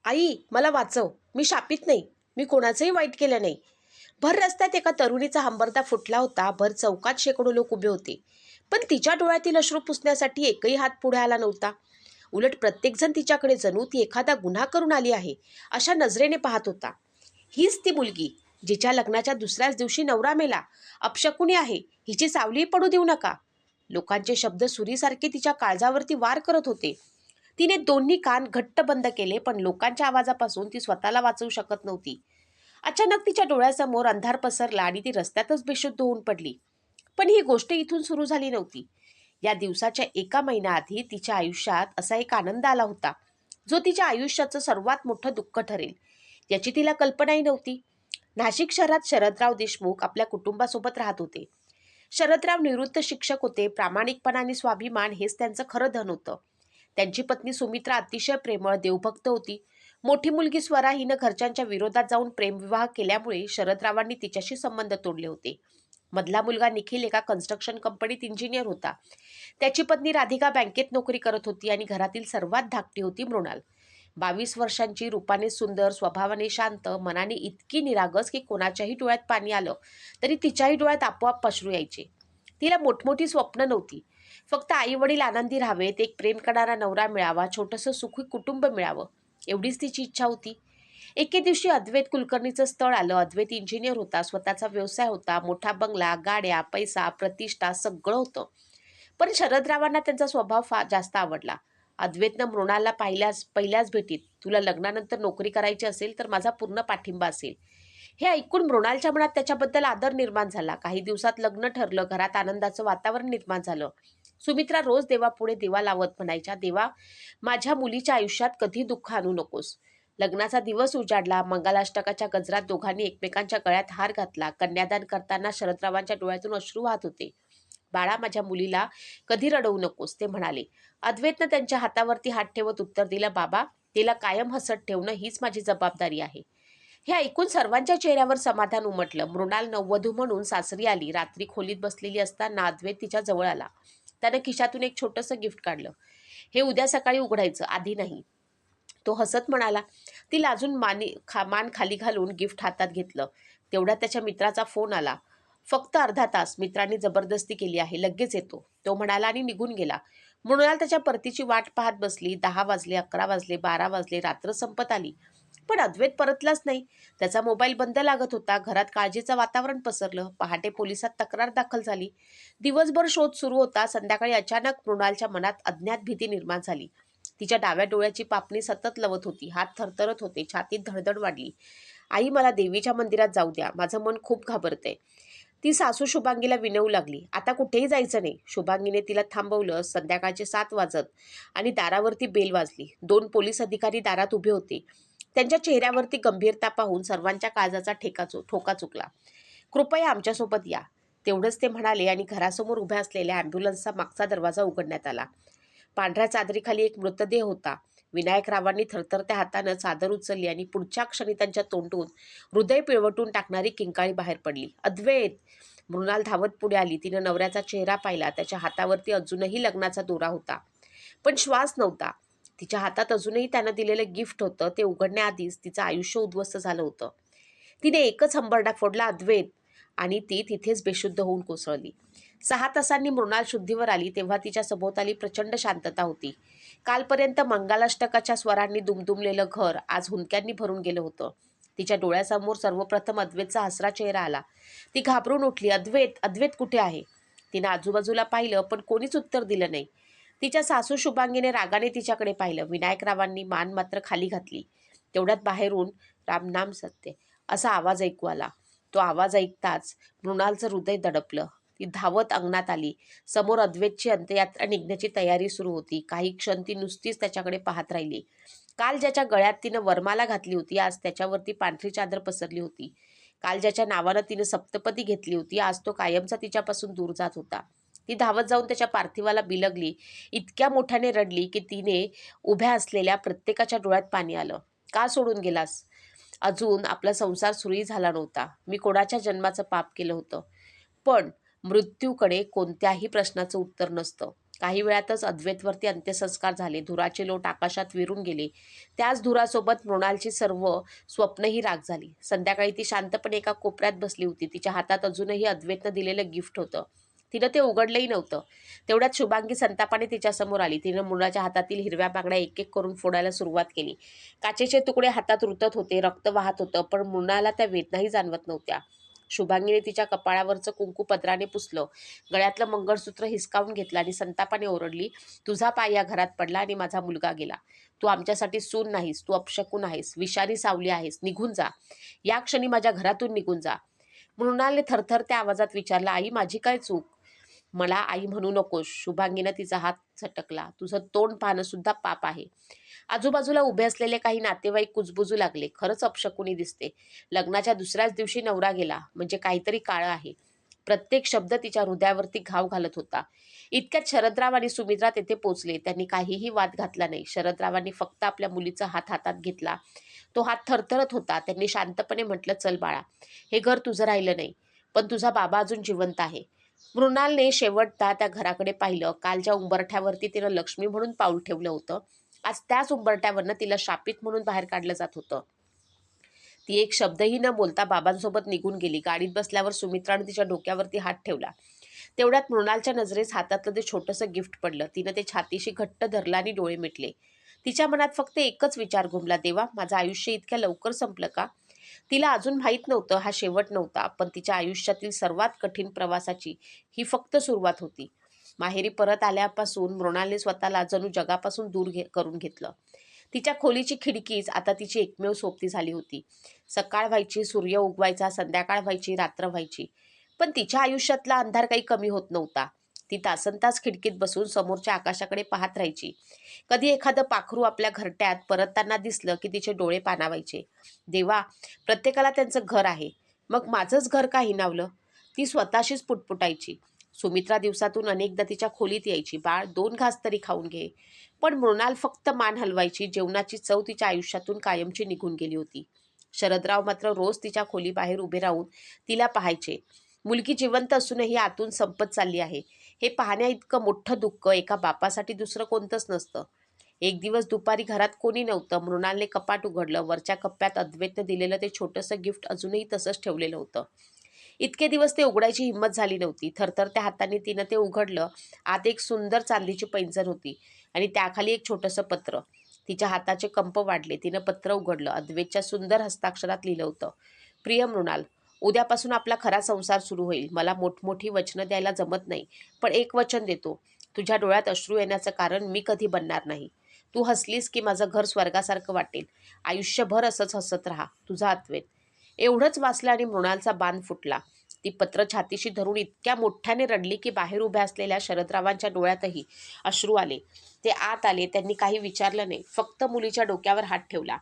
आई, मला वाचव. मी शापित नाही. मी कोणाचंही वाईट केलं नाही. भर रस्त्यात एका तरुणीचा हंबरदा फुटला होता. भर चौकात शेकडो लोक उभे होते. पण तिच्या डोळ्यातील अश्रू पुसण्यासाठी एकही हात पुढे आला नव्हता. उलट प्रत्येकजण तिच्याकडे जणू ती एखादा गुन्हा करून आली आहे अशा नजरेने पाहत होता. हीच ती मुलगी जिच्या लग्नाच्या दुसऱ्याच दिवशी नवरा मेला. अपशकुनी आहे. हिची सावली पडू देऊ नका. लोकांचे शब्द सुरीसारखे तिच्या काळजावरती वार करत होते. तिने दोन्ही कान घट्ट बंद केले, पण लोकांच्या आवाजापासून ती स्वतःला वाचवू शकत नव्हती. अचानक तिच्या डोळ्यासमोर अंधार पसरला आणि ती रस्त्यातच बेशुद्ध होऊन पडली. पण ही गोष्ट इथून सुरू झाली नव्हती. या दिवसाच्या एका महिन्याआधी तिच्या आयुष्यात असा एक आनंद आला होता, जो तिच्या आयुष्याचं सर्वात मोठं दुःख ठरेल याची तिला कल्पनाही नव्हती. नाशिक शहरात शरदराव देशमुख आपल्या कुटुंबासोबत राहत होते. शरदराव निवृत्त शिक्षक होते. प्रामाणिकपणा आणि स्वाभिमान हेच त्यांचं खरं धन होतं. त्यांची पत्नी सुमित्रा अतिशय प्रेमळ, देवभक्त होती. मोठी मुलगी स्वरा हिनं घरच्यांच्या विरोधात जाऊन प्रेमविवाह केल्यामुळे शरदरावांनी तिच्याशी संबंध तोडले होते. मधला मुलगा निखिल एका कन्स्ट्रक्शन कंपनीत इंजिनियर होता. त्याची पत्नी राधिका बँकेत नोकरी करत होती आणि घरातील सर्वात धाकटी होती मृणाल. 22 वर्षांची, रूपाने सुंदर, स्वभावाने शांत, मनाने इतकी निरागस की कोणाच्याही डोळ्यात पाणी आलं तरी तिच्याही डोळ्यात आपोआप अश्रू यायचे. तिला मोठमोठी स्वप्न नव्हती. फक्त आई वडील आनंदी राहावेत, एक प्रेम करणारा नवरा मिळावा, छोटंसं सुखी कुटुंब मिळावं, एवढीच तिची इच्छा होती. एके दिवशी अद्वैत कुलकर्णीचं स्थळ आलं. अद्वैत इंजिनियर होता. स्वतःचा व्यवसाय होता. मोठा बंगला, गाड्या, पैसा, प्रतिष्ठा सगळं होतं. पण शरदरावांना त्यांचा स्वभाव फार जास्त आवडला. अद्वैतनं मृणालला पहिल्याच भेटीत, तुला लग्नानंतर नोकरी करायची असेल तर माझा पूर्ण पाठिंबा असेल. हे ऐकून मृणालच्या मनात त्याच्याबद्दल आदर निर्माण झाला. काही दिवसात लग्न ठरलं. घरात आनंदाचं वातावरण निर्माण झालं. सुमित्रा रोज देवापुढे दिवा लावत म्हणायच्या, देवा, माझ्या मुलीच्या आयुष्यात कधी दुःख आणू नकोस. लग्नाचा दिवस उजाडला. मंगलाष्टकाच्या गजरात दोघांनी एकमेकांच्या गळ्यात हार घातला. कन्यादान करताना शरदरावांच्या डोळ्यातून अश्रू वाहत होते. बाळा, माझ्या मुलीला कधी रडवू नकोस, ते म्हणाले. अद्वैतनं त्यांच्या हातावरती हात ठेवत उत्तर दिलं, बाबा, तिला कायम हसत ठेवणं हीच माझी जबाबदारी आहे. हे ऐकून सर्वांच्या चेहऱ्यावर समाधान उमटलं. मृणाल नववधू म्हणून सासरी आली. रात्री खोलीत बसलेली असताना अद्वैत तिच्या जवळ आला. त्यानं खिशातून एक छोटंसं गिफ्ट काढलं. हे उद्या सकाळी उघडायचं, आधी नाही. तो हसत म्हणाला. ती लाजून मान खाली घालून गिफ्ट हातात घेतलं. तेवढ्यात त्याच्या मित्राचा फोन आला. फक्त अर्धा तास, मित्रांनी जबरदस्ती केली आहे, लगेच येतो, तो म्हणाला आणि निघून गेला. मृणाल त्याच्या परतीची वाट पाहत बसली. 10 वाजले, 11 वाजले, 12 वाजले, रात्र संपत आली. पण अद्वैत परतलाच नाही. त्याचा मोबाईल बंद लागत होता. घरात काळजीचं वातावरण पसरलं. पहाटे पोलिसात तक्रार दाखल झाली. दिवसभर शोध सुरू होता. संध्याकाळी अचानक मृणालच्या मनात अज्ञात भीती निर्माण झाली. तिच्या डाव्या डोळ्याची पापणी सतत लवत होती. हात थरथरत होते. छातीत धडधड वाढली. आई, मला देवीच्या मंदिरात जाऊ द्या, माझं मन खूप घाबरतंय. ती सासू शुभांगीला विनवू लागली. आता कुठेही जायचं नाही. शुभांगीने तिला थांबवलं. संध्याकाळचे 7 वाजत आणि दारावरती बेल वाजली. 2 पोलीस अधिकारी दारात उभे होते. त्यांच्या चेहऱ्यावरती गंभीरता पाहून सर्वांच्या काळजाचा ठोका चुकला. कृपया आमच्यासोबत या, तेवढंच ते म्हणाले आणि घरासमोर उभ्या असलेल्या ॲम्ब्युलन्सचा मागचा दरवाजा उघडण्यात आला. पांढऱ्या चादरीखाली एक मृतदेह होता. विनायकरावांनी थरथरत्या हातानं चादर उचलली आणि पुढच्या क्षणी त्यांच्या तोंडून हृदय पिळवटून टाकणारी किंकाळी बाहेर पडली. अद्वैत! मृणाल धावत पुढे आली. तिनं नवऱ्याचा चेहरा पाहिला. त्याच्या हातावरती अजूनही लग्नाचा दोरा होता, पण श्वास नव्हता. तिच्या हातात अजूनही त्यानं दिलेलं गिफ्ट होतं. ते उघडण्याआधीच तिचं आयुष्य उद्ध्वस्त झालं होतं. तिने एकच हंबरडा फोडला, अद्वैत, आणि ती तिथेच बेशुद्ध होऊन कोसळली. 6 तासांनी मृणाल शुद्धीवर आली तेव्हा तिच्या सभोवताली प्रचंड शांतता होती. कालपर्यंत मंगलाष्टकाच्या स्वरांनी दुमदुमलेलं घर आज हुंदक्यांनी भरून गेलं होतं. तिच्या डोळ्यासमोर सर्वप्रथम अद्वैतचा हसरा चेहरा आला. ती घाबरून उठली. अद्वैत, अद्वैत कुठे आहे? तिनं आजूबाजूला पाहिलं, पण कोणीच उत्तर दिलं नाही. तिच्या सासू शुभांगीने रागाने तिच्याकडे पाहिलं. विनायकरावांनी मान मात्र खाली घातली. तेवढ्यात बाहेरून राम नाम सत्य असा आवाज ऐकू आला. तो आवाज ऐकताच मृणालचं हृदय दडपलं. ती धावत अंगणात आली. समोर अद्वैतची अंत्ययात्रा निघण्याची तयारी सुरू होती. काही क्षण ती नुसतीच त्याच्याकडे पाहत राहिली. काल ज्याच्या गळ्यात तिनं वरमाला घातली होती, आज त्याच्यावरती पांढरी चादर पसरली होती. काल ज्याच्या नावानं तिनं सप्तपदी घेतली होती, आज तो कायमचा तिच्यापासून दूर जात होता. ती धावत जाऊन त्याच्या पार्थिवाला बिलगली. इतक्या मोठ्याने रडली की तिने उभ्या असलेल्या प्रत्येकाच्या डोळ्यात पाणी आलं. का सोडून गेलास? अजून आपला संसार सुरूही झाला नव्हता. मी कोणाच्या जन्माचं पाप केलं होतं? पण मृत्यूकडे कोणत्याही प्रश्नाचं उत्तर नसतं. काही वेळातच अद्वैतवरती अंत्यसंस्कार झाले. धुराचे लोट आकाशात विरून गेले. त्याच धुरासोबत मृणालची सर्व स्वप्नही राख झाली. संध्याकाळी ती शांतपणे एका कोपऱ्यात बसली होती. तिच्या हातात अजूनही अद्वैतनं दिलेलं गिफ्ट होतं. तिनं ते उघडलंही नव्हतं. तेवढ्यात शुभांगी संतापाने तिच्यासमोर आली. तिनं मृणाच्या हातातील हिरव्या बांगड्या एक एक करून फोडायला सुरुवात केली. काचेचे तुकडे हातात रुतत होते, रक्त वाहत होतं, पण मृणाला त्या वेदनाही जाणवत नव्हत्या. शुभांगीने तिच्या कपाळावरचं कुंकू पदराने पुसलं, गळ्यातलं मंगळसूत्र हिसकावून घेतलं आणि संतापाने ओरडली, तुझा पाय या घरात पडला आणि माझा मुलगा गेला. तू आमच्यासाठी सून नाहीस, तू अपशकुन आहेस, विषारी सावली आहेस, निघून जा. या क्षणी माझ्या घरातून निघून जा. मृणालने थरथरत्या आवाजात विचारलं, आई माझी काय चूक? मला आई म्हणू नकोस. शुभांगीनं तिचा हात झटकला. तुझं तोंड पाहणं सुद्धा पाप आहे. आजूबाजूला उभे असलेले काही नातेवाईक कुजबुजू लागले. खरंच अपशकुनी दिसते. लग्नाच्या दुसऱ्याच दिवशी नवरा गेला म्हणजे काहीतरी काळं आहे. प्रत्येक शब्द तिच्या हृदयावरती घाव घालत होता. इतक्यात शरदराव आणि सुमित्रा तेथे पोचले. त्यांनी काहीही वाद घातला नाही. शरदरावांनी फक्त आपल्या मुलीचा हात हातात घेतला. तो हात थरथरत होता. त्यांनी शांतपणे म्हटलं, चल बाळा, हे घर तुझं राहिलं नाही, पण तुझा बाबा अजून जिवंत आहे. मृणालने शेवटदा त्या घराकडे पाहिलं. काल ज्या उंबरठ्यावरती तिनं लक्ष्मी म्हणून पाऊल ठेवलं होतं, आज त्याच उंबरठ्यावरनं तिला शापित म्हणून बाहेर काढलं जात होतं. ती एक शब्दही न बोलता बाबांसोबत निघून गेली. गाडीत बसल्यावर सुमित्राने तिच्या डोक्यावरती हात ठेवला. तेवढ्यात मृणालच्या नजरेस हातातलं ते छोटंसं गिफ्ट पडलं. तिनं ते छातीशी घट्ट धरलं आणि डोळे मिटले. तिच्या मनात फक्त एकच विचार घुमला, देवा, माझं आयुष्य इतक्या लवकर संपलं का? तिला अजून माहीत नव्हतं हा शेवट नव्हता, पण तिच्या आयुष्यातील सर्वात कठीण प्रवासाची ही फक्त सुरुवात होती. माहेरी परत आल्यापासून मृणालने स्वतःला जणू जगापासून दूर करून घेतलं. तिच्या खोलीची खिडकीच आता तिची एकमेव सोबती झाली होती. सकाळ व्हायची, सूर्य उगवायचा, संध्याकाळ व्हायची, रात्र व्हायची, पण तिच्या आयुष्यातला अंधार काही कमी होत नव्हता. ती तासनतास खिडकीत बसून समोरच्या आकाशाकडे पाहत राहायची. कधी एखादं पाखरू आपल्या घरट्यात परतताना दिसलं की तिचे डोळे पाणावायचे. देवा, प्रत्येकाला त्यांचं घर आहे, मग माझंच घर का हिणावलं? ती स्वतःशीच पुटपुटायची. सुमित्रा दिवसातून अनेकदा तिच्या खोलीत यायची. बाळ, 2 घास तरी खाऊन घे. पण मृणाल फक्त मान हलवायची. जेवणाची चव तिच्या आयुष्यातून कायमची निघून गेली होती. शरदराव मात्र रोज तिच्या खोलीबाहेर उभे राहून तिला पाहायचे. मुलगी जिवंत असूनही आतून संपत चालली आहे, हे पाहण्या इतकं मोठं दुःख एका बापासाठी दुसरं कोणतंच नसतं. एक दिवस दुपारी घरात कोणी नव्हतं. मृणालने कपाट उघडलं. वरच्या कप्प्यात अद्वैतनं दिलेलं ते छोटंसं गिफ्ट अजूनही तसंच ठेवलेलं होतं. इतके दिवस ते उघडायची हिंमत झाली नव्हती. थरथरत्या हाताने तिनं ते उघडलं. आत एक सुंदर चांदीची पैंजण होती आणि त्याखाली एक छोटंसं पत्र. तिच्या हाताचे कंप वाढले. तिनं पत्र उघडलं. अद्वैतच्या सुंदर हस्ताक्षरात लिहिलं होतं, प्रिय मृणाल, उद्यापासून आपला खरा संसार सुरू होईल. मला मोठमोठी वचनं द्यायला जमत नाही, पण एक वचन देतो, तुझ्या डोळ्यात अश्रू येण्याचं कारण मी कधी बनणार नाही. तू हसलीस की माझं घर स्वर्गासारखं वाटेल. आयुष्यभर असंच हसत राहा, तुझा अद्वैत. एवढंच वाचलं आणि मृणालचा बांध फुटला. ती पत्र छातीशी धरून इतक्या मोठ्याने रडली की बाहेर उभ्या असलेल्या शरदरावांच्या डोळ्यातही अश्रू आले. ते आत आले. त्यांनी काही विचारलं नाही, फक्त मुलीच्या डोक्यावर हात ठेवला.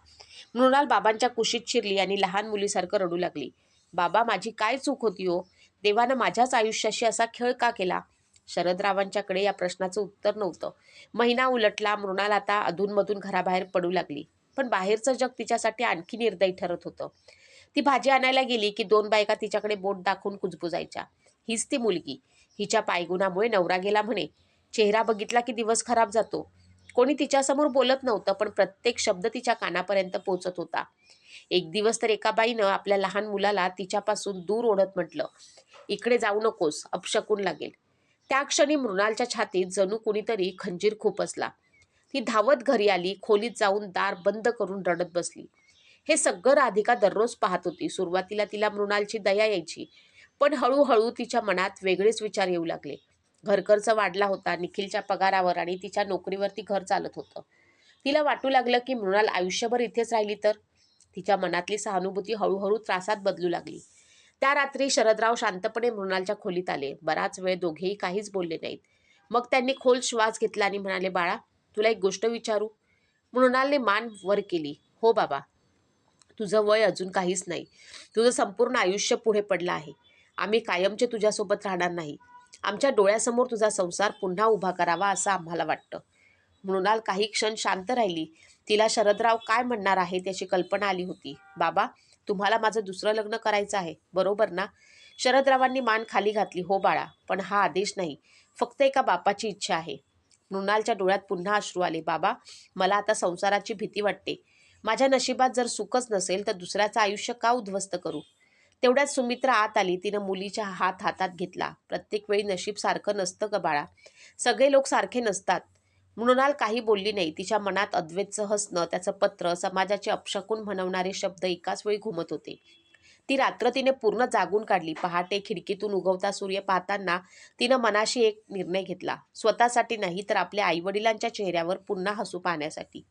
मृणाल बाबांच्या कुशीत शिरली आणि लहान मुलीसारखं रडू लागली. बाबा, माझी काय चूक होती हो? देवानं माझ्याच आयुष्याशी असा खेळ का केला? शरदरावांच्याकडे या प्रश्नाचं उत्तर नव्हतं. महिना उलटला. मृणाल आता अधूनमधून घराबाहेर पडू लागली, पण बाहेरचं जग तिच्यासाठी आणखी निर्दयी ठरत होतं. ती भाजी आणायला गेली की 2 बायका तिच्याकडे बोट दाखवून कुजबुजायच्या. हीच ती मुलगी, हिच्या पायगुणामुळे नवरा गेला म्हणे. चेहरा बघितला की दिवस खराब जातो. कोणी तिच्यासमोर बोलत नव्हतं, पण प्रत्येक शब्द तिच्या कानापर्यंत पोचत होता. एक दिवस तर एका बाईनं आपल्या लहान मुलाला तिच्यापासून दूर ओढत म्हटलं, इकडे जाऊ नकोस, अपशकुन लागेल. त्या क्षणी मृणालच्या छातीत जणू कुणीतरी खंजीर खुपसला. ती धावत घरी आली. खोलीत जाऊन दार बंद करून रडत बसली. हे सगळं राधिका दररोज पाहत होती. सुरुवातीला तिला मृणालची दया यायची, पण हळूहळू तिच्या मनात वेगळेच विचार येऊ लागले. घरखर्च वाढला होता. निखिलच्या पगारावर आणि तिच्या नोकरीवरती घर चालत होतं. तिला वाटू लागलं की मृणाल आयुष्यभर इथेच राहिली तर? तिच्या मनातली सहानुभूती हळूहळू त्रासात बदलू लागली. त्या रात्री शरदराव शांतपणे मृणालच्या खोलीत आले. बराच वेळ दोघेही काहीच बोलले नाहीत. मग त्यांनी खोल श्वास घेतला आणि म्हणाले, बाळा, तुला एक गोष्ट विचारू? मृणालने मान वर केली. हो बाबा. तुझं वय अजून काहीच नाही. तुझं संपूर्ण आयुष्य पुढे पडलं आहे. आम्ही कायमचे तुझ्यासोबत राहणार नाही. आमच्या डोळ्यासमोर तुझा संसार पुन्हा उभा करावा असं आम्हाला वाटतं. मृणाल काही क्षण शांत राहिली. तिला शरदराव काय म्हणणार आहे त्याची कल्पना आली होती. बाबा, तुम्हाला माझं दुसरं लग्न करायचं आहे, बरोबर ना? शरदरावांनी मान खाली घातली. हो बाळा, पण हा आदेश नाही, फक्त एका बापाची इच्छा आहे. मृणालच्या डोळ्यात पुन्हा अश्रू आले. बाबा, मला आता संसाराची भीती वाटते. माझ्या नशिबात जर सुखच नसेल तर दुसऱ्याचं आयुष्य का उद्ध्वस्त करू? तेवढ्यात सुमित्रा आत आली. तिनं मुलीचा हात हातात घेतला. प्रत्येक वेळी नशीब सारखं नसतं ग बाळा. सगळे लोक सारखे नसतात. मृणाल काही बोलली नाही. तिच्या मनात अद्वैतचं हसणं, त्याचं पत्र, समाजाचे अपशकुन म्हणवणारे शब्द एकाच वेळी घुमत होते. ती रात्र तिने पूर्ण जागून काढली. पहाटे खिडकीतून उगवता सूर्य पाहताना तिनं मनाशी एक निर्णय घेतला. स्वतःसाठी नाही तर आपल्या आईवडिलांच्या चेहऱ्यावर पुन्हा हसू पाहण्यासाठी.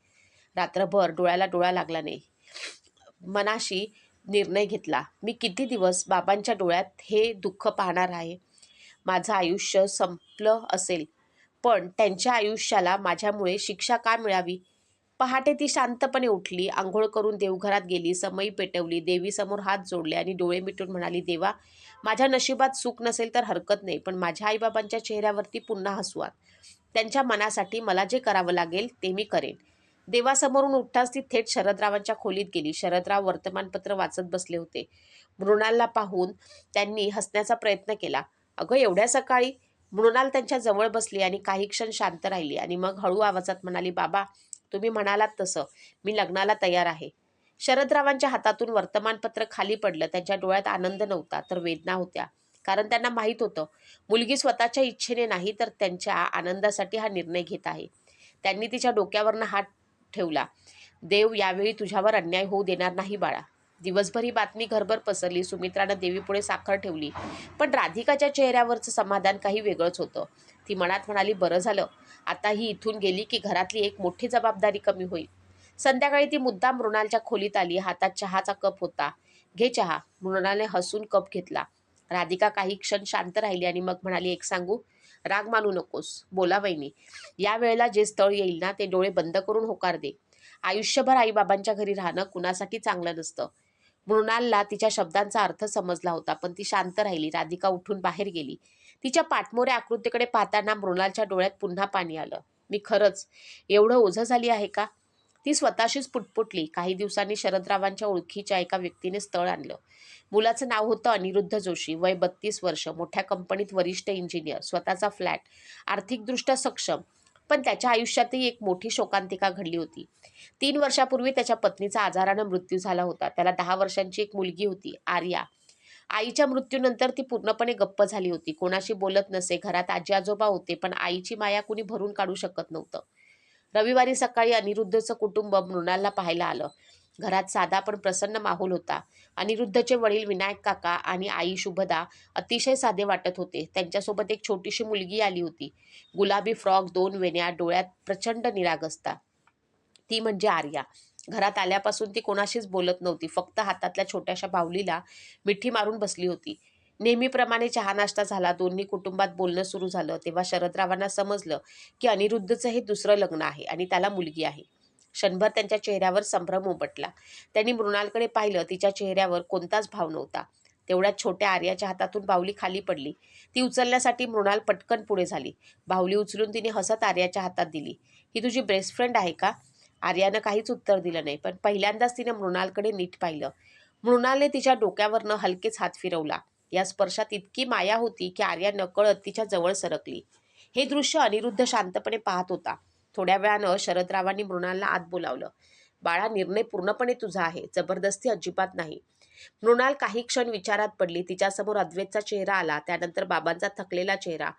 रात्रभर डोळ्याला डोळा लागला नाही. मनाशी निर्णय घेतला. मी किती दिवस बाबांच्या डोळ्यात हे दुःख पाहणार आहे? माझं आयुष्य संपलं असेल, पण त्यांच्या आयुष्याला माझ्यामुळे शिक्षा का मिळावी? पहाटे ती शांतपणे उठली, आंघोळ करून देवघरात गेली, समई पेटवली, देवीसमोर हात जोडले आणि डोळे मिटून म्हणाली, देवा, माझ्या नशिबात सुख नसेल तर हरकत नाही, पण माझ्या आईबाबांच्या चेहऱ्यावरती पुन्हा हसू आण. त्यांच्या मनासाठी मला जे करावं लागेल ते मी करेन. देवासमोरून उठताच ती थेट शरदरावांच्या खोलीत गेली. शरदराव वर्तमानपत्र वाचत बसले होते. मृणालला पाहून त्यांनी हसण्याचा प्रयत्न केला. अगं, एवढ्या सकाळी? मृणाल त्यांच्या जवळ बसली आणि काही क्षण शांत राहिली आणि मग हळू आवाजात म्हणाली, बाबा, तुम्ही म्हणालात तसं मी लग्नाला तयार आहे. शरदरावांच्या हातातून वर्तमानपत्र खाली पडलं. त्यांच्या डोळ्यात आनंद नव्हता तर वेदना होत्या. कारण त्यांना माहीत होतं, मुलगी स्वतःच्या इच्छेने नाही तर त्यांच्या आनंदासाठी हा निर्णय घेत आहे. त्यांनी तिच्या डोक्यावरनं हात ठेवला. देव यावेळी तुझ्यावर अन्याय होऊ देणार नाही बाळा. दिवसभर ही बातमी घरभर पसरली. सुमित्रानं देवीपुढे साखर ठेवली, पण राधिकाच्या चेहऱ्यावरचं समाधान काही वेगळंच होतं. ती मनात म्हणाली, बरं झालं, आता ही इथून गेली की घरातली एक मोठी जबाबदारी कमी होईल. संध्याकाळी ती मुद्दाम मृणालच्या खोलीत आली. हातात चहाचा कप होता. घे चहा. मृणालने हसून कप घेतला. राधिका काही क्षण शांत राहिली आणि मग म्हणाली, एक सांगू? राग मानू नकोस. बोला वहिनी. या वेळेला जे स्थळ येईल ना ते डोळे बंद करून होकार दे. आयुष्यभर आईबाबांच्या घरी राहणं कुणासाठी चांगलं नसतं. मृणालला तिच्या शब्दांचा अर्थ समजला होता, पण ती शांत राहिली. राधिका उठून बाहेर गेली. तिच्या पाठमोऱ्या आकृतीकडे पाहताना मृणालच्या डोळ्यात पुन्हा पाणी आलं. मी खरंच एवढं ओझं झाली आहे का? ती स्वतःशीच पुटपुटली. काही दिवसांनी शरदरावांच्या ओळखीच्या एका व्यक्तीने स्थळ आणलं. मुलाचं नाव होतं अनिरुद्ध जोशी. वय 32 वर्ष. मोठ्या कंपनीत वरिष्ठ इंजिनियर. स्वतःचा फ्लॅट. आर्थिकदृष्ट्या सक्षम. पण त्याच्या आयुष्यातही एक मोठी शोकांतिका घडली होती. 3 वर्षापूर्वी त्याच्या पत्नीचा आजारानं मृत्यू झाला होता. त्याला 10 वर्षांची एक मुलगी होती, आर्या. आईच्या मृत्यूनंतर ती पूर्णपणे गप्प झाली होती. कोणाशी बोलत नसे. घरात आजी आजोबा होते, पण आईची माया कुणी भरून काढू शकत नव्हतं. रविवारी सकाळी अनिरुद्धचं कुटुंब मृणालला पाहायला आलं. घरात साधा पण प्रसन्न माहोल होता. अनिरुद्धचे वडील विनायक काका आणि आई शुभदा अतिशय साधे वाटत होते. त्यांच्यासोबत एक छोटीशी मुलगी आली होती. गुलाबी फ्रॉक, 2 वेण्या, डोळ्यात प्रचंड निरागसता. ती म्हणजे आर्या. घरात आल्यापासून ती कोणाशीच बोलत नव्हती. फक्त हातातल्या छोट्याशा बाहुलीला मिठी मारून बसली होती. नेहमीप्रमाणे चहा नाश्ता झाला. दोन्ही कुटुंबात बोलणं सुरू झालं. तेव्हा शरदरावांना समजलं की अनिरुद्धचं हे दुसरं लग्न आहे आणि त्याला मुलगी आहे. क्षणभर त्यांच्या चेहऱ्यावर संभ्रम उमटला. त्यांनी मृणालकडे पाहिलं. तिच्या चेहऱ्यावर कोणताच भाव नव्हता. तेवढ्यात छोट्या आर्याच्या हातातून बाहुली खाली पडली. ती उचलण्यासाठी मृणाल पटकन पुढे झाली. बाहुली उचलून तिने हसत आर्याच्या हातात दिली. ही तुझी बेस्ट फ्रेंड आहे का? आर्यानं काहीच उत्तर दिलं नाही, पण पहिल्यांदाच तिने मृणालकडे नीट पाहिलं. मृणालने तिच्या डोक्यावरनं हलकेच हात फिरवला. या स्पर्शात इतकी माया होती की आर्या नकळत तिच्या जवळ सरकली. हे दृश्य अनिरुद्ध शांतपणे पाहत होता. थोड्या वेळानं शरदरावांनी मृणालला आत बोलावलं. बाळा, निर्णय पूर्णपणे तुझा आहे. जबरदस्ती अजिबात नाही. मृणाल काही क्षण विचारात पडली. तिच्यासमोर अद्वैतचा चेहरा आला, त्यानंतर बाबांचा थकलेला चेहरा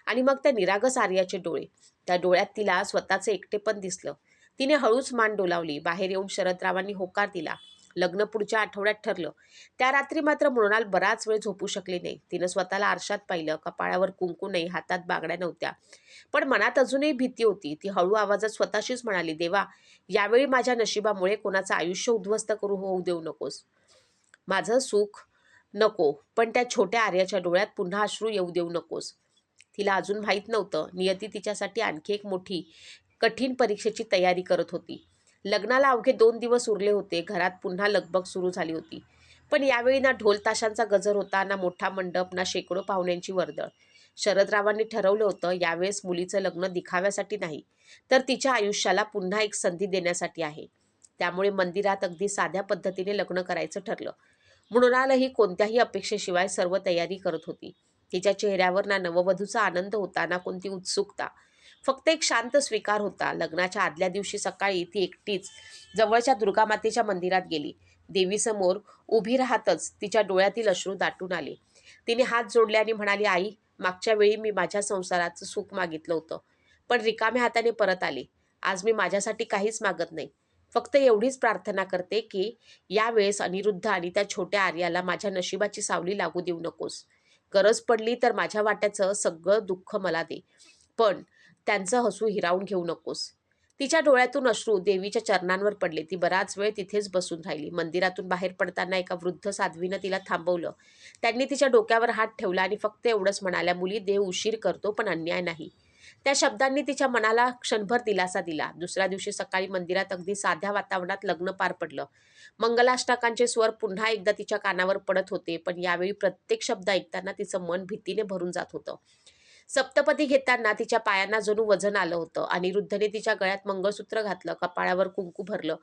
आणि मग त्या निरागस आर्याचे डोळे. त्या डोळ्यात तिला स्वतःचे एकटेपण दिसलं. तिने हळूच मान डोलावली. बाहेर येऊन शरदरावांनी होकार दिला. लग्न पुढच्या आठवड्यात ठरलं. त्या रात्री मात्र मृणाल बराच वेळ झोपू शकली नाही. तिनं स्वतःला आरशात पाहिलं. कपाळावर कुंकू नाही, हातात बांगड्या नव्हत्या, पण मनात अजूनही भीती होती. ती हळू आवाजात स्वतःशीच म्हणाली, देवा, यावेळी माझ्या नशिबामुळे कोणाचं आयुष्य उद्ध्वस्त होऊ देऊ नकोस. माझं सुख नको, पण त्या छोट्या आर्याच्या डोळ्यात पुन्हा अश्रू येऊ देऊ नकोस. तिला अजून माहीत नव्हतं, नियती तिच्यासाठी आणखी एक मोठी कठीण परीक्षेची तयारी करत होती. लग्नाला अवघे 2 दिवस उरले होते. घरात पुन्हा लगबग सुरू झाली होती. पण यावेळी ना ढोल ताशांचा गजर होता, ना मोठा मंडप, ना शेकडो पाहुण्यांची वर्दळ. शरदरावांनी ठरवलं होतं, यावेळेस मुलीचं लग्न दिखाव्यासाठी नाही, तर तिच्या आयुष्याला पुन्हा एक संधी देण्यासाठी आहे. त्यामुळे मंदिरात अगदी साध्या पद्धतीने लग्न करायचं ठरलं. मृणालही कोणत्याही अपेक्षेशिवाय सर्व तयारी करत होती. तिच्या चेहऱ्यावर ना नववधूचा आनंद होता, ना कोणती उत्सुकता. फक्त एक शांत स्वीकार होता. लग्नाच्या आदल्या दिवशी सकाळी ती एकटीच जवळच्या दुर्गामातेच्या मंदिरात गेली. देवीसमोर उभी राहतच तिच्या डोळ्यातील अश्रू दाटून आले. तिने हात जोडले आणि म्हणाली, आई, मागच्या वेळी मी माझ्या संसाराचं सुख मागितलं होतं, पण रिकाम्या हाताने परत आले. आज मी माझ्यासाठी काहीच मागत नाही. फक्त एवढीच प्रार्थना करते की यावेळेस अनिरुद्ध आणि त्या छोट्या आर्याला माझ्या नशिबाची सावली लागू देऊ नकोस. गरज पडली तर माझ्या वाट्याचं सगळं दुःख मला दे, पण त्यांचं हसू हिरावून घेऊ नकोस. तिच्या डोळ्यातून अश्रू देवीच्या चरणांवर पडले. ती बराच वेळ तिथेच बसून राहिली. मंदिरातून बाहेर पडताना एका वृद्ध साध्वीनं तिला थांबवलं. त्यांनी तिच्या डोक्यावर हात ठेवला आणि फक्त एवढंच म्हणाल्या, मुली, देव उशीर करतो पण अन्याय नाही. त्या शब्दांनी तिच्या मनाला क्षणभर दिलासा दिला. दुसऱ्या दिवशी सकाळी मंदिरात अगदी साध्या वातावरणात लग्न पार पडलं. मंगलाष्टकांचे स्वर पुन्हा एकदा तिच्या कानावर पडत होते, पण यावेळी प्रत्येक शब्द ऐकताना तिचं मन भीतीने भरून जात होतं. सप्तपदी घेताना तिच्या पायांना जणू वजन आलं होतं. अनिरुद्धने तिच्या गळ्यात मंगळसूत्र घातलं, कपाळावर कुंकू भरलं,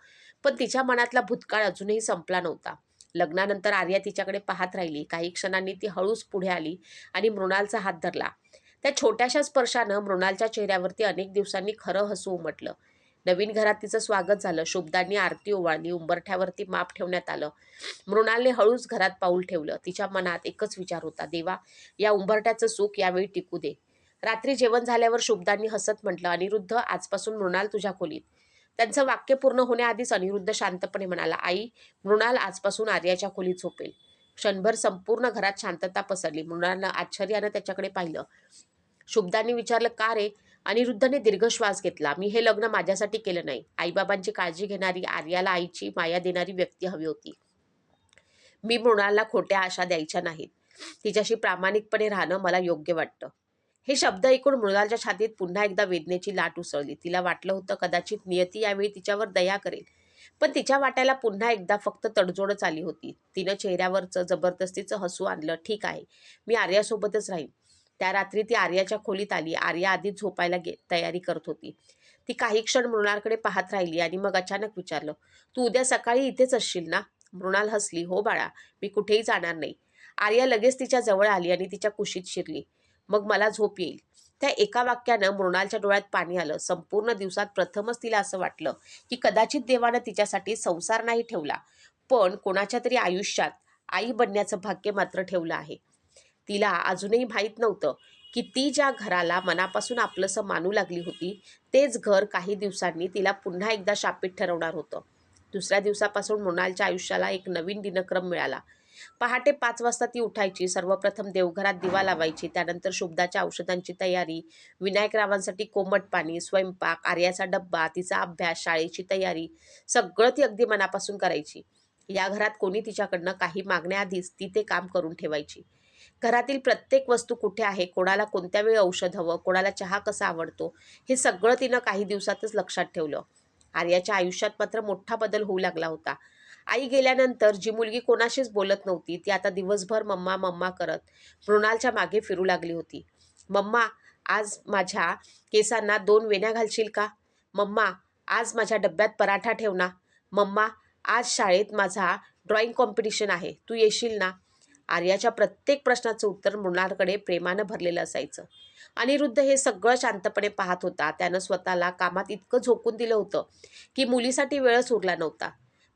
पण तिच्या मनातला भूतकाळ अजूनही संपला नव्हता. लग्नानंतर आर्या तिच्याकडे पाहत राहिली. काही क्षणांनी ती हळूच पुढे आली आणि मृणालचा हात धरला. त्या छोट्याशा स्पर्शानं मृणालच्या चेहऱ्यावरती अनेक दिवसांनी खरं हसू उमटलं. नवीन घरात तिचं स्वागत झालं. शुभदांनी आरती ओवाळली. उंबरठ्यावरती माप ठेवण्यात आलं. मृणालने हळूच घरात पाऊल ठेवलं. तिच्या मनात एकच विचार होता, देवा, या उंबरठ्याचं सुख यावेळी टिकू दे. रात्री जेवण झाल्यावर शुभदांनी हसत म्हटलं, अनिरुद्ध, आजपासून मृणाल तुझ्या खोलीत. त्यांचं वाक्य पूर्ण होण्याआधीच अनिरुद्ध शांतपणे म्हणाला, आई, मृणाल आजपासून आर्याच्या खोलीत झोपेल. क्षणभर संपूर्ण घरात शांतता पसरली. मृणालनं आश्चर्यानं त्याच्याकडे पाहिलं. शुभदांनी विचारलं, का रे? अनिरुद्धने दीर्घ श्वास घेतला. मी हे लग्न माझ्यासाठी केलं नाही. आईबाबांची काळजी घेणारी, आर्याला आईची माया देणारी व्यक्ती हवी होती. मी मृणालला खोट्या आशा द्यायच्या नाहीत. तिच्याशी प्रामाणिकपणे राहणं मला योग्य वाटतं. हे शब्द ऐकून मृणालच्या छातीत पुन्हा एकदा वेदनेची लाट उसळली. तिला वाटलं होतं कदाचित नियती यावेळी तिच्यावर दया करेल, पण तिच्या वाट्याला पुन्हा एकदा फक्त तडजोडच आली होती. तिनं चेहऱ्यावरचं जबरदस्तीचं हसू आणलं. ठीक आहे, मी आर्यासोबतच राहीन. त्या रात्री ती आर्याच्या खोलीत आली. आर्या आधीच झोपायला तयारी करत होती. ती काही क्षण मृणालकडे पाहत राहिली आणि मग अचानक विचारलं, तू उद्या सकाळी इथेच असशील ना? मृणाल हसली. हो बाळा, मी कुठेही जाणार नाही. आर्या लगेच तिच्या जवळ आली आणि तिच्या कुशीत शिरली. मग मला झोप येईल. त्या एका वाक्यानं मृणालच्या डोळ्यात पाणी आलं. संपूर्ण दिवसात प्रथमच तिला असं वाटलं की कदाचित देवानं तिच्यासाठी संसार नाही ठेवला, पण कोणाच्या तरी आयुष्यात आई बनण्याचं भाग्य मात्र ठेवलं आहे. तिला अजूनही माहीत नव्हतं की ती ज्या घराला मनापासून आपलंसं मानू लागली होती, तेच घर काही दिवसांनी तिला पुन्हा एकदा शापित ठरवणार होतं. दुसऱ्या दिवसापासून मृणालच्या आयुष्याला एक नवीन दिनक्रम मिळाला. पहाटे 5 वाजता ती उठायची. सर्वप्रथम देवघरात दिवा लावायची. त्यानंतर शुभदाच्या औषधांची तयारी, विनायकरावांसाठी कोमट पाणी, स्वयंपाक, आर्याचा डब्बा, तिचा अभ्यास, शाळेची तयारी, सगळं ती अगदी मनापासून करायची. या घरात कोणी तिच्याकडनं काही मागण्याआधीच ती ते काम करून ठेवायची. घरातील प्रत्येक वस्तू कुठे आहे, कोणाला कोणत्या वेळी औषध हवं, कोणाला चहा कसा आवडतो, हे सगळं तिनं काही दिवसातच लक्षात ठेवलं. आर्याच्या आयुष्यात मात्र मोठा बदल होऊ लागला होता. आई गेल्यानंतर जी मुलगी कोणाशीच बोलत नव्हती, ती आता दिवसभर मम्मा मम्मा करत मृणालच्या मागे फिरू लागली होती. मम्मा, आज माझ्या केसांना 2 वेण्या घालशील का? मम्मा, आज माझ्या डब्यात पराठा ठेव ना. मम्मा, आज शाळेत माझा ड्रॉइंग कॉम्पिटिशन आहे, तू येशील ना? आर्याच्या प्रत्येक प्रश्नाचं उत्तर मृणालकडे प्रेमानं भरलेलं असायचं. अनिरुद्ध हे सगळं शांतपणे पाहत होता. त्यानं स्वतःला कामात इतकं झोकून दिलं होतं की मुलीसाठी वेळच उरला नव्हता.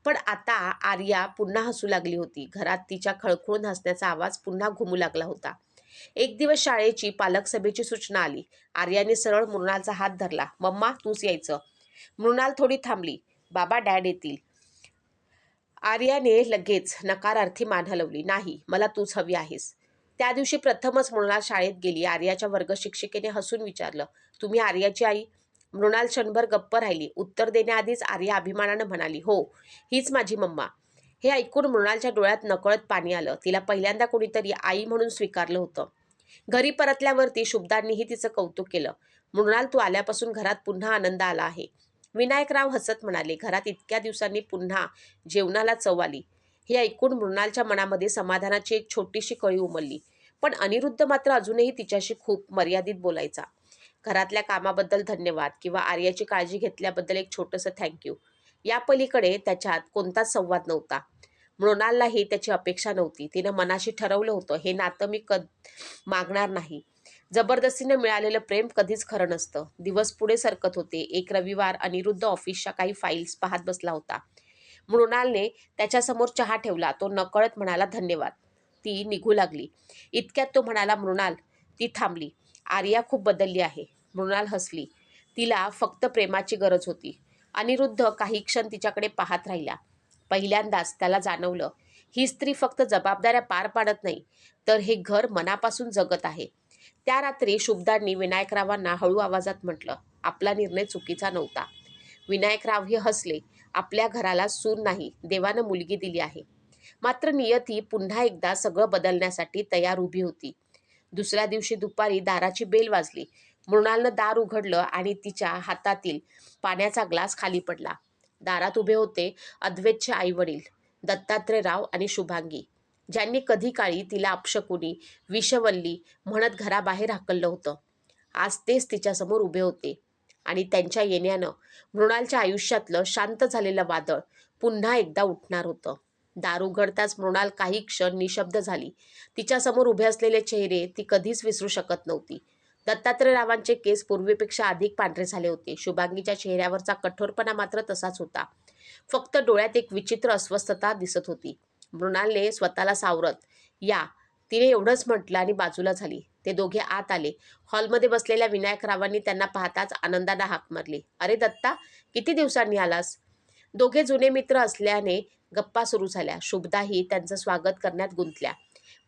पण आता आर्या पुन्हा हसू लागली होती. घरात तिच्या खळखळून हसण्याचा आवाज पुन्हा घुमू लागला होता. एक दिवस शाळेची पालक सभेची सूचना आली. आर्याने सरळ मृणालचा हात धरला. मम्मा, तूच यायचं. मृणाल थोडी थांबली. बाबा, डॅड येतील. आर्याने लगेच नकारार्थी मान हलवली. नाही, मला तूच हवी आहेस. त्या दिवशी प्रथमच मृणाल शाळेत गेली. आर्याच्या वर्ग शिक्षिकेने हसून विचारलं, तुम्ही आर्याची आई? मृणाल क्षणभर गप्प राहिली. उत्तर देण्याआधीच आर्या अभिमानानं म्हणाली, हो, हीच माझी मम्मा. हे ऐकून मृणालच्या डोळ्यात नकळत पाणी आलं. तिला पहिल्यांदा कोणीतरी आई म्हणून स्वीकारलं होतं. घरी परतल्यावरती शुभदांनीही तिचं कौतुक केलं. मृणाल, तू आल्यापासून घरात पुन्हा आनंद आला आहे. विनायकराव हसत म्हणाले. घरात इतक्या दिवसांनी पुन्हा जेवणाला चव आली. हे ऐकून मृणालच्या मनामध्ये समाधानाची एक छोटीशी कळी उमलली. पण अनिरुद्ध मात्र अजूनही तिच्याशी खूप मर्यादित बोलायचा. घरातल्या कामाबद्दल धन्यवाद किंवा आर्याची काळजी घेतल्याबद्दल एक छोटंसं थँक्यू, या पलीकडे त्याच्यात कोणताच संवाद नव्हता. मृणाललाही त्याची अपेक्षा नव्हती. तिनं मनाशी ठरवलं होतं, हे नातं मी मागणार नाही. जबरदस्तीने मिळालेलं प्रेम कधीच खरं नसतं. दिवस पुढे सरकत होते. एक रविवार अनिरुद्ध ऑफिसच्या काही फाईल्स पाहत बसला होता. मृणालने त्याच्यासमोर चहा ठेवला. तो नकळत म्हणाला, धन्यवाद. ती निघू लागली. इतक्यात तो म्हणाला, मृणाल. ती थांबली. आर्या खूप बदलली आहे. मृणाल हसली. तिला फक्त प्रेमाची गरज होती. अनिरुद्ध काही क्षण तिच्याकडे पाहत राहिला. पहिल्यांदाच त्याला जाणवलं, ही स्त्री फक्त जबाबदाऱ्या पार पाडत नाही, तर हे घर मनापासून जगत आहे. त्या रात्री शुभदांनी विनायकरावांना हळू आवाजात म्हटलं, आपला निर्णय चुकीचा नव्हता. विनायकराव हे हसले. आपल्या घराला सून नाही, देवानं मुलगी दिली आहे. मात्र नियती पुन्हा एकदा सगळं बदलण्यासाठी तयार उभी होती. दुसऱ्या दिवशी दुपारी दाराची बेल वाजली. मृणालनं दार उघडलं आणि तिच्या हातातील पाण्याचा ग्लास खाली पडला. दारात उभे होते अद्वैतचे आईवडील दत्तात्रयराव आणि शुभांगी, ज्यांनी कधी काळी तिला अपशकुनी, विषवल्ली म्हणत घराबाहेर हाकललं होतं. आज तेच तिच्यासमोर उभे होते आणि त्यांच्या येण्यानं मृणालच्या आयुष्यातलं शांत झालेलं वादळ पुन्हा एकदा उठणार होतं. दार उघडताच मृणाल काही क्षण निशब्द झाली. तिच्यासमोर उभे असलेले चेहरे ती कधीच विसरू शकत नव्हती. दत्तात्रयरावांचे केस पूर्वीपेक्षा अधिक पांढरे झाले होते. शुभांगीच्या चेहऱ्यावरचा कठोरपणा मात्र तसाच होता. फक्त डोळ्यात एक विचित्र अस्वस्थता दिसत होती. मृणालने स्वतःला सावरत, या, तिने एवढंच म्हटलं आणि बाजूला झाली. ते दोघे आत आले. हॉलमध्ये बसलेल्या विनायकरावांनी त्यांना पाहताच आनंदाने हाक मारली. अरे दत्ता, किती दिवसांनी आलास? दोघे जुने मित्र असल्याने गप्पा सुरू झाल्या. शुभदाही त्यांचं स्वागत करण्यात गुंतल्या.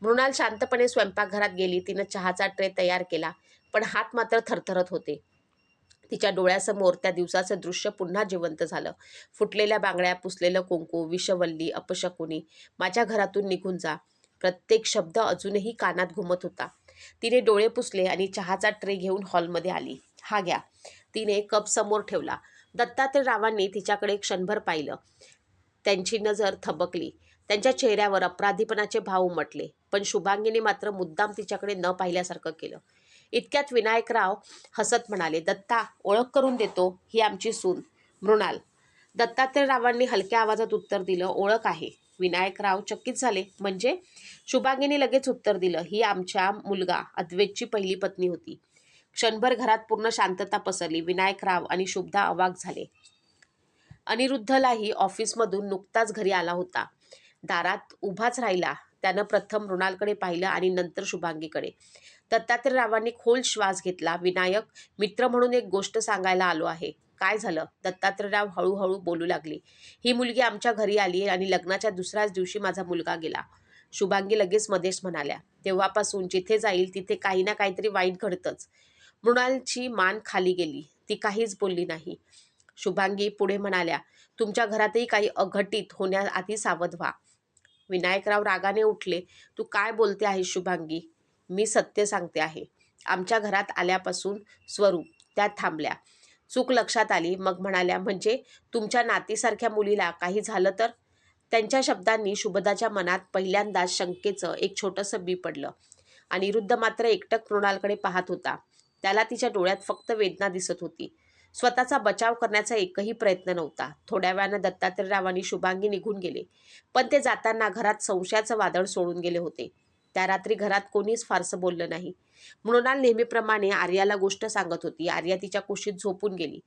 मृणाल शांतपणे स्वयंपाकघरात गेली. तिनं चहाचा ट्रे तयार केला, पण हात मात्र थरथरत होते. तिच्या डोळ्यासमोर त्या दिवसाचं दृश्य पुन्हा जिवंत झालं. फुटलेल्या बांगड्या, पुसलेलं कुंकू, विषवल्ली, अपशकुनी, माझ्या घरातून निघून जा. प्रत्येक शब्द अजूनही कानात घुमत होता. तिने डोळे पुसले आणि चहाचा ट्रे घेऊन हॉलमध्ये आली. हा घ्या. तिने कप समोर ठेवला. दत्तात्रयरावांनी तिच्याकडे क्षणभर पाहिलं. त्यांची नजर थबकली. त्यांच्या चेहऱ्यावर अपराधीपणाचे भाव उमटले. पण शुभांगीने मात्र मुद्दाम तिच्याकडे न पाहिल्यासारखं केलं. इतक्यात विनायकराव हसत म्हणाले, दत्ता, ओळख करून देतो, ही आमची सून मृणाल. दत्तात्रयरावांनी हलक्या आवाजात उत्तर दिलं, ओळख आहे. विनायकराव चकित झाले. म्हणजे? शुभांगीने लगेच उत्तर दिलं, ही आमच्या मुलगा अद्वैतची पहिली पत्नी होती. क्षणभर घरात पूर्ण शांतता पसरली. विनायकराव आणि शुभदा अवाक झाले. अनिरुद्धलाही ऑफिसमधून नुकताच घरी आला होता. दारात उभाच राहिला. त्यानं प्रथम मृणालकडे पाहिलं आणि नंतर शुभांगीकडे. दत्तात्रयरावांनी खोल श्वास घेतला. विनायक, मित्र म्हणून एक गोष्ट सांगायला आलो आहे. काय झालं? दत्तात्रयराव हळूहळू बोलू लागले. ही मुलगी आमच्या घरी आली आणि लग्नाच्या दुसऱ्याच दिवशी माझा मुलगा गेला. शुभांगी लगेच मध्येच म्हणाल्या, तेव्हापासून जिथे जाईल तिथे काही ना काहीतरी वाईट घडतंच. मृणालची मान खाली गेली. ती काहीच बोलली नाही. शुभांगी पुढे म्हणाल्या, तुमच्या घरातही काही अघटित होण्याआधी सावध व्हा. विनायकराव रागाने उठले. तू काय बोलते आहेस शुभांगी? मी सत्य सांगते आहे. आमच्या घरात आल्यापासून स्वरूप. त्या थांबल्या. चूक लक्षात आली. मग म्हणाल्या, म्हणजे तुमच्या नातीसारख्या मुलीला काही झालं तर? त्यांच्या शब्दांनी शुभदाच्या मनात पहिल्यांदाच शंकेचं एक छोटंसं बी पडलं. अनिरुद्ध मात्र एकटक मृणालकडे पाहत होता. त्याला तिच्या डोळ्यात फक्त वेदना दिसत होती. स्वतःचा बचाव करण्याचा एकही प्रयत्न नव्हता. थोड्या वेळानं दत्तात्रयरावांनी शुभांगी निघून गेले. पण ते जाताना घरात संशयाचं वादळ सोडून गेले होते. त्या रात्री घरात कोणीच फारसं बोललं नाही. मृणाल नेहमीप्रमाणे आर्याला गोष्ट सांगत होती. आर्या तिच्या कुशीत झोपून गेली.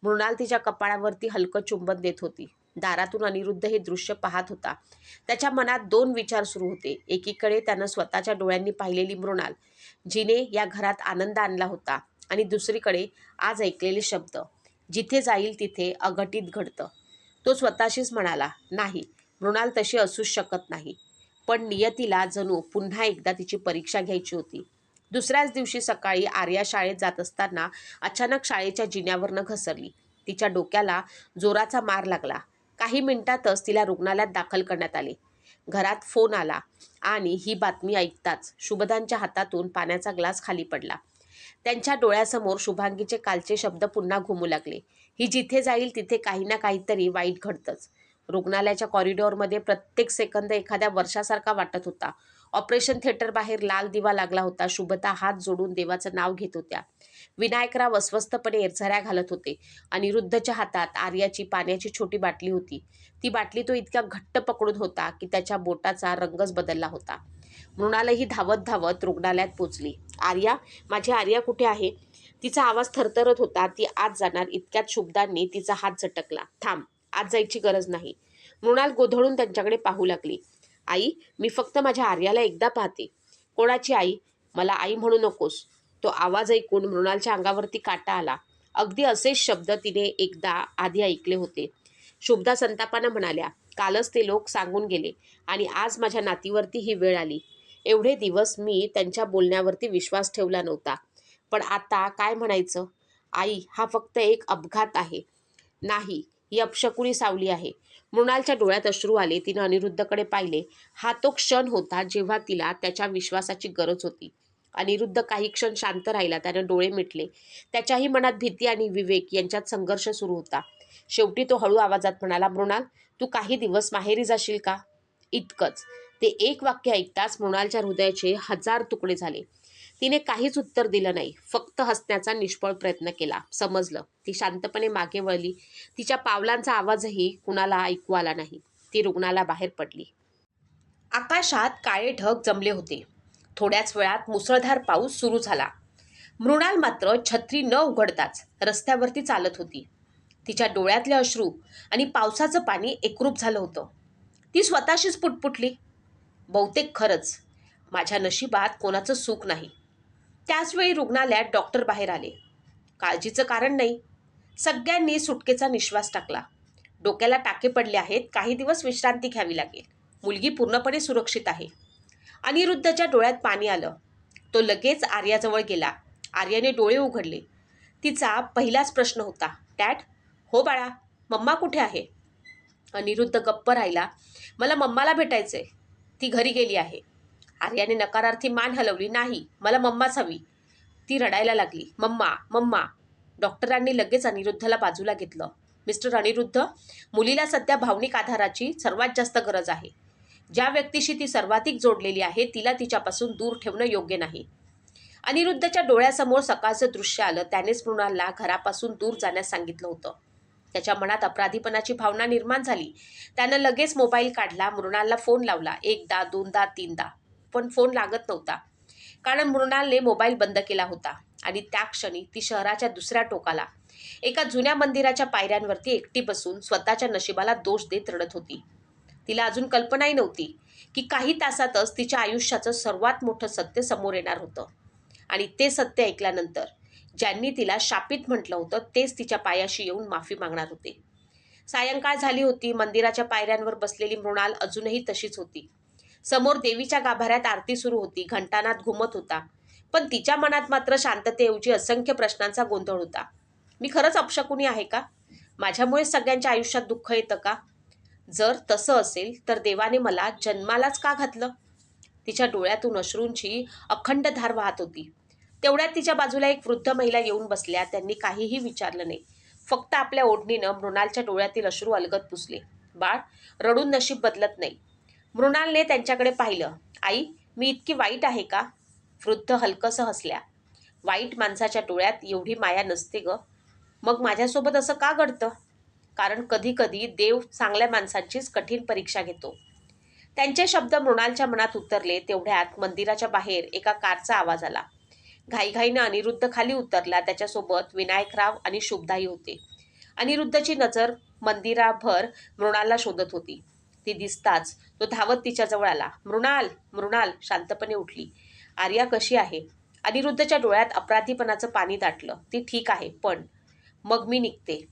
मृणाल तिच्या कपाळावरती हलकं चुंबन देत होती. दारातून अनिरुद्ध हे दृश्य पाहत होता. त्याच्या मनात दोन विचार सुरू होते. एकीकडे त्यानं स्वतःच्या डोळ्यांनी पाहिलेली मृणाल, जिने या घरात आनंद आणला होता, आणि दुसरीकडे आज ऐकलेले शब्द, जिथे जाईल तिथे अघटित घडतं. तो स्वतःशीच म्हणाला, नाही, मृणाल तशी असूच शकत नाही. पण नियतीला जणू पुन्हा एकदा तिची परीक्षा घ्यायची होती. दुसऱ्याच दिवशी सकाळी आर्या शाळेत जात असताना अचानक शाळेच्या जिन्यावरनं घसरली. तिच्या डोक्याला जोराचा मार लागला. काही मिनिटातच तिला रुग्णालयात दाखल करण्यात आले. घरात फोन आला आणि ही बातमी ऐकताच शुभदांच्या हातातून पाण्याचा ग्लास खाली पडला. त्यांच्या डोळ्यासमोर शुभांगीचे कालचे शब्द पुन्हा घुमू लागले. ही जिथे जाईल तिथे काही ना काहीतरी वाईट घडतंच. रुग्णालयाच्या कॉरिडॉरमध्ये प्रत्येक सेकंद एखाद्या वर्षासारखा वाटत होता. ऑपरेशन थिएटर बाहेर लाल दिवा लागला होता. शुभता हात जोडून देवाचं नाव घेत होत्या. विनायकराव अस्वस्थपणे एरझऱ्या घालत होते. अनिरुद्धच्या हातात आर्याची पाण्याची छोटी बाटली होती. ती बाटली तो इतक्या घट्ट पकडून होता की त्याच्या बोटाचा रंगच बदलला होता. मृणालही धावत धावत रुग्णालयात पोचली. आर्या, माझी आर्या कुठे आहे? तिचा आवाज थरथरत होता. ती आत जाणार इतक्यात शुभदांनी तिचा हात झटकला. थांब, आत जायची गरज नाही. मृणाल गोधळून त्यांच्याकडे पाहू लागली. आई, मी फक्त माझ्या आर्याला एकदा पाहते. कोणाची आई? मला आई म्हणू नकोस. तो आवाज ऐकून मृणालच्या अंगावरती काटा आला. अगदी असेच शब्द तिने एकदा आधी ऐकले होते. शुभदा संतापानं म्हणाल्या, कालच ते लोक सांगून गेले आणि आज माझ्या नातीवरती ही वेळ आली. एवढे दिवस मी त्यांच्या बोलण्यावरती विश्वास ठेवला नव्हता, पण आता काय म्हणायचं? आई, हा फक्त एक अपघात आहे. नाही, ही अपशकुनी सावली आहे. मृणालच्या डोळ्यात अश्रू आले. तिनं अनिरुद्धकडे पाहिले. हा तो क्षण होता जेव्हा तिला त्याच्या विश्वासाची गरज होती. अनिरुद्ध काही क्षण शांत राहिला. त्यानं डोळे मिटले. त्याच्याही मनात भीती आणि विवेक यांच्यात संघर्ष सुरू होता. शेवटी तो हळू आवाजात म्हणाला, मृणाल, तू काही दिवस माहेरी जाशील का? इतकंच. ते एक वाक्य ऐकताच मृणालच्या हृदयाचे 1000 तुकडे झाले. तिने काहीच उत्तर दिलं नाही, फक्त हसण्याचा निष्फळ प्रयत्न केला. समजलं. ती शांतपणे मागे वळली. तिच्या पावलांचा आवाजही कुणाला ऐकू आला नाही. ती रुग्णाला बाहेर पडली. आकाशात काळे ढग जमले होते. थोड्याच वेळात मुसळधार पाऊस सुरू झाला. मृणाल मात्र छत्री न उघडताच रस्त्यावरती चालत होती. तिच्या डोळ्यातले अश्रू आणि पावसाचं पाणी एकरूप झालं होतं. ती स्वतःशीच पुटपुटली, बहुतेक खरंच माझ्या नशिबात कोणाचं सुख नाही. त्याचवेळी रुग्णालयात डॉक्टर बाहेर आले. काळजीचं कारण नाही. सगळ्यांनी सुटकेचा निश्वास टाकला. डोक्याला टाके पडले आहेत, काही दिवस विश्रांती घ्यावी लागेल. मुलगी पूर्णपणे सुरक्षित आहे. अनिरुद्धच्या डोळ्यात पाणी आलं. तो लगेच आर्याजवळ गेला. आर्याने डोळे उघडले. तिचा पहिलाच प्रश्न होता, डॅड? हो बाळा. मम्मा कुठे आहे? अनिरुद्ध गप्प राहिला. मला मम्माला भेटायचंय. ती घरी गेली आहे. आर्याने नकारार्थी मान हलवली. नाही, मला मम्माच हवी. ती रडायला लागली. Mamma, mamma. डॉक्टरांनी लगेच अनिरुद्धला बाजूला घेतलं. मिस्टर अनिरुद्ध, मुलीला सध्या भावनिक आधाराची सर्वात जास्त गरज आहे. ज्या व्यक्तीशी ती सर्वाधिक जोडलेली आहे तिला तिच्यापासून दूर ठेवणं योग्य नाही. अनिरुद्धच्या डोळ्यासमोर सकाळचं दृश्य आलं. त्यानेच मृणालला घरापासून दूर जाण्यास सांगितलं होतं. त्याच्या मनात अपराधीपणाची भावना निर्माण झाली. त्यानं लगेच मोबाईल काढला. मृणालला फोन लावला. 1दा, 2दा, 3दा, पण फोन लागत नव्हता. कारण मृणालने मोबाईल बंद केला होता. आणि त्या क्षणी ती शहराच्या दुसऱ्या टोकाला एका जुन्या मंदिराच्या पायऱ्यांवरती एकटी बसून स्वतःच्या नशिबाला दोष देत रडत होती. तिला अजून कल्पनाही नव्हती की काही तासातच तिच्या आयुष्याचं सर्वात मोठं सत्य समोर येणार होतं. आणि ते सत्य ऐकल्यानंतर ज्यांनी तिला शापित म्हटलं होतं तेच तिच्या पायाशी येऊन माफी मागणार होते. सायंकाळ झाली होती. मंदिराच्या पायऱ्यांवर बसलेली मृणाल अजूनही तशीच होती. समोर देवीच्या गाभाऱ्यात आरती सुरू होती. घंटानाद घुमत होता. पण तिच्या मनात मात्र शांततेऐवजी असंख्य प्रश्नांचा गोंधळ होता. मी खरंच अपशकुनी आहे का? माझ्यामुळे सगळ्यांच्या आयुष्यात दुःख येतं का? जर तसं असेल तर देवाने मला जन्मालाच का घातलं? तिच्या डोळ्यातून अश्रूंची अखंड धार वाहत होती. तेवढ्यात तिच्या बाजूला एक वृद्ध महिला येऊन बसल्या. त्यांनी काहीही विचारलं नाही. फक्त आपल्या ओढणीनं मृणालच्या डोळ्यातील अश्रू अलगद पुसले. बाळ, रडून नशीब बदलत नाही. मृणालने त्यांच्याकडे पाहिलं. आई, मी इतकी वाईट आहे का? वृद्ध हलकसं हसल्या. वाईट माणसाच्या डोळ्यात एवढी माया नसते ग. मग माझ्यासोबत असं का घडतं? कारण कधी कधी देव चांगल्या माणसांचीच कठीण परीक्षा घेतो. त्यांचे शब्द मृणालच्या मनात उतरले. तेवढ्यात मंदिराच्या बाहेर एका कारचा आवाज आला. घाईघाईनं अनिरुद्ध खाली उतरला. त्याच्यासोबत विनायकराव आणि शुभदाई होते. अनिरुद्धची नजर मंदिराभर मृणालला शोधत होती. ती दिसताच तो धावत तिच्याजवळ आला. मृणाल, मृणाल शांतपणे उठली. आर्या कशी आहे? अनिरुद्धच्या डोळ्यात अपराधीपणाचं पाणी दाटलं. ती ठीक आहे, पण मग मी निघते.